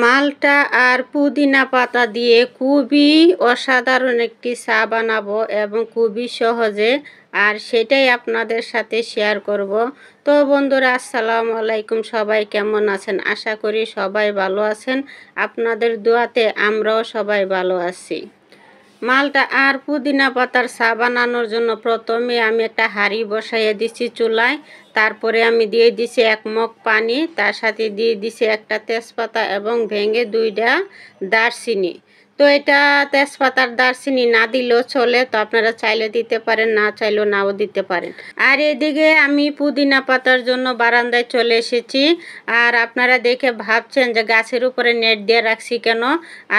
মালটা আর পুদিনা পাতা দিয়ে খুবই অসাধারণ একটি চা বানাবো এবং খুবই সহজে, আর সেটাই আপনাদের সাথে শেয়ার করব। তো বন্ধুরা, আসসালামু আলাইকুম, সবাই কেমন আছেন? আশা করি সবাই ভালো আছেন। আপনাদের দোয়াতে আমরাও সবাই ভালো আছি। মালটা আর পুদিনা পাতার চা বানানোর জন্য প্রথমে আমি একটা হাঁড়ি বসাইয়ে দিচ্ছি চুলায়। তারপরে আমি দিয়ে দিছি 1 মগ পানি, তার সাথে দিয়ে দিছি একটা তেজপাতা এবং ভেঙে 2টা দারচিনি। তো এটা তেজপাতার দারচিনি না দিলেও চলে, তো আপনারা চাইলে দিতে পারেন, না চাইলেও নাও দিতে পারেন। আর এদিকে আমি পুদিনা পাতার জন্য বারান্দায় চলে এসেছি। আর আপনারা দেখে ভাবছেন যে গাছের উপরে নেট দিয়ে রাখছি কেন।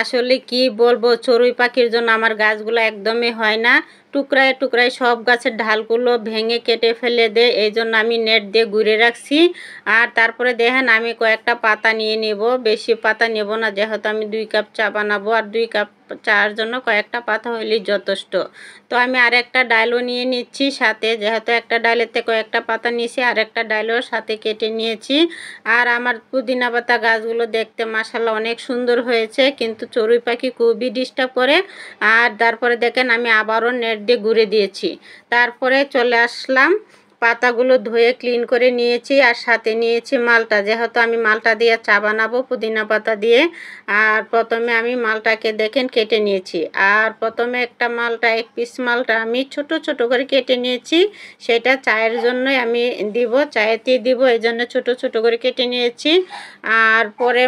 আসলে কি বলবো, চড়ুই পাখির জন্য আমার গাছগুলো একদমই হয় না। টুকরায় টুকরায় সব গাছের ডালগুলো ভেঙে কেটে ফেলে দেয়, এই জন্য আমি নেট দিয়ে ঘুরে রাখছি। আর তারপরে দেখেন আমি কয়েকটা পাতা নিয়ে নেব, বেশি পাতা নেব না, যেহেতু আমি 2 কাপ চা বানাবো, আর 2 কাপ চার জন্য কয়েকটা পাতা হলেই যথেষ্ট। তো আমি আর একটা ডালও নিয়ে নিচ্ছি সাথে, যেহেতু একটা ডালেতে কয়েকটা পাতা নিয়েছি, আর একটা ডালও সাথে কেটে নিয়েছি। আর আমার পুদিনা পাতা গাছগুলো দেখতে মাশাআল্লাহ অনেক সুন্দর হয়েছে, কিন্তু চড়ুই পাখি খুবই ডিস্টার্ব করে। আর তারপরে দেখেন আমি আবারও নেট দিয়ে ঘুরে দিয়েছি। তারপরে চলে আসলাম, পাতাগুলো ধুয়ে ক্লিন করে নিয়েছি, আর সাথে নিয়েছি মালটা, যেহেতু আমি মালটা দিয়ে চা বানাবো পুদিনা পাতা দিয়ে। আর প্রথমে আমি মালটাকে দেখেন কেটে নিয়েছি। আর প্রথমে একটা মালটা, 1 পিস মালটা আমি ছোট ছোট করে কেটে নিয়েছি, সেটা চায়ের জন্যই আমি দিব, চায়েতেই দিব, এই জন্য ছোট ছোট করে কেটে নিয়েছি। আর পরে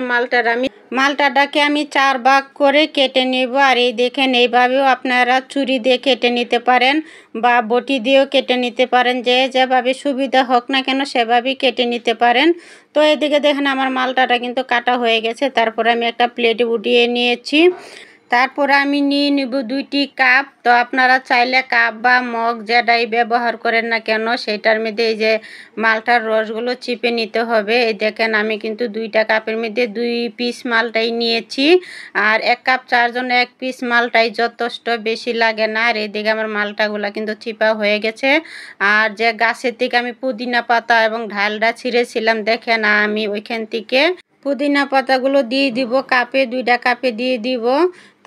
মালটাটাকে আমি 4 ভাগ করে কেটে নেব। আর এই দেখেন, এইভাবেও আপনারা ছুরি দিয়ে কেটে নিতে পারেন বা বটি দিয়েও কেটে নিতে পারেন, যে যেভাবে সুবিধা হোক না কেন সেভাবেই কেটে নিতে পারেন। তো এদিকে দেখেন আমার মালটাটা কিন্তু কাটা হয়ে গেছে। তারপরে আমি একটা প্লেটে উঠিয়ে নিয়েছি। তারপরে আমি নিয়ে নিব 2টি কাপ। তো আপনারা চাইলে কাপ বা মগ যেটাই ব্যবহার করেন না কেন, সেটার মধ্যে এই যে মালটার রসগুলো চিপে নিতে হবে। এই দেখেন আমি কিন্তু 2টা কাপের মধ্যে 2 পিস মালটাই নিয়েছি। আর 1 কাপ চার জন্য 1 পিস মালটাই যথেষ্ট, বেশি লাগে না। আর এদিকে আমার মালটাগুলো কিন্তু চিপা হয়ে গেছে। আর যে গাছের থেকে আমি পুদিনা পাতা এবং ঢালটা ছিঁড়েছিলাম, দেখেন আমি ওইখান থেকে পুদিনা পাতাগুলো দিয়ে দিব কাপে, 2টা কাপে দিয়ে দিব।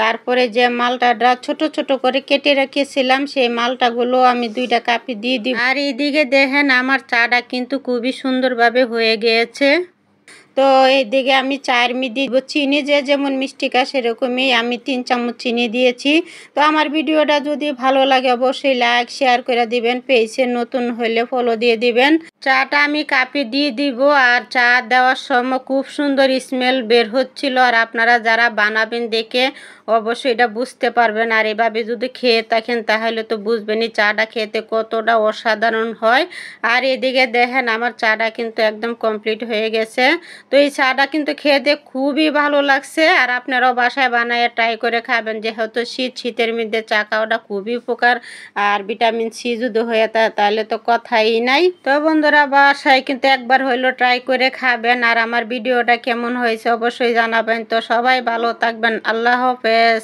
তারপরে যে মালটাটা ছোট ছোট করে কেটে রেখেছিলাম, সেই মালটাগুলো আমি 2টা কাপে দিয়ে দিব। আর এইদিকে দেখেন আমার চাটা কিন্তু খুবই সুন্দরভাবে হয়ে গিয়েছে। তো এইদিকে আমি চায়ের মধ্যে দিব চিনি, যে যেমন মিষ্টি খায় সেরকমই আমি 3 চামচ চিনি দিয়েছি। তো আমার ভিডিওটা যদি ভালো লাগে অবশ্যই লাইক শেয়ার করে দিবেন, পেজে নতুন হলে ফলো দিয়ে দিবেন। চাটা আমি কাপে দিয়ে দিব। আর চা দেওয়ার সময় খুব সুন্দর স্মেল বের হচ্ছিল। আর আপনারা যারা বানাবেন দেখে অবশ্যই এটা বুঝতে পারবেন। আর এভাবে যদি খেয়ে থাকেন তাহলে তো বুঝবেনই চাটা খেতে কতটা অসাধারণ হয়। আর এদিকে দেখেন আমার চাটা কিন্তু একদম কমপ্লিট হয়ে গেছে। তো এই চাটা কিন্তু খেতে খুবই ভালো লাগছে। আর আপনারাও বাসায় বানায় ট্রাই করে খাবেন, যেহেতু শীতের মধ্যে চা খাওয়াটা খুবই উপকার। আর ভিটামিন সি যদি হয়ে থাকে তাহলে তো কথাই নাই। তো বন্ধুরা, বাসায় কিন্তু একবার হইলো ট্রাই করে খাবেন। আর আমার ভিডিওটা কেমন হয়েছে অবশ্যই জানাবেন। তো সবাই ভালো থাকবেন, আল্লাহ হাফেজ।